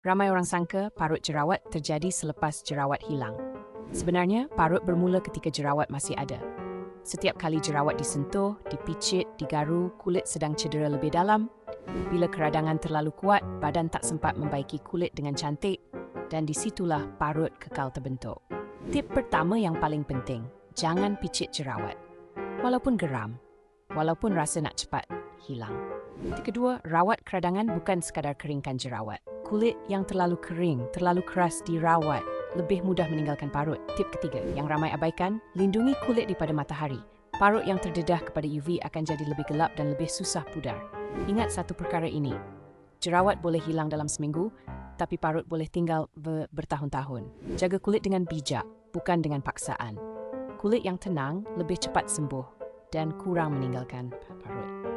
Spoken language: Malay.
Ramai orang sangka parut jerawat terjadi selepas jerawat hilang. Sebenarnya, parut bermula ketika jerawat masih ada. Setiap kali jerawat disentuh, dipicit, digaru, kulit sedang cedera lebih dalam. Bila keradangan terlalu kuat, badan tak sempat membaiki kulit dengan cantik dan disitulah parut kekal terbentuk. Tip pertama yang paling penting, jangan picit jerawat. Walaupun geram, walaupun rasa nak cepat hilang. Tip kedua, rawat keradangan bukan sekadar keringkan jerawat. Kulit yang terlalu kering, terlalu keras dirawat, lebih mudah meninggalkan parut. Tip ketiga, yang ramai abaikan, lindungi kulit daripada matahari. Parut yang terdedah kepada UV akan jadi lebih gelap dan lebih susah pudar. Ingat satu perkara ini, jerawat boleh hilang dalam seminggu, tapi parut boleh tinggal bertahun-tahun. Jaga kulit dengan bijak, bukan dengan paksaan. Kulit yang tenang lebih cepat sembuh dan kurang meninggalkan parut.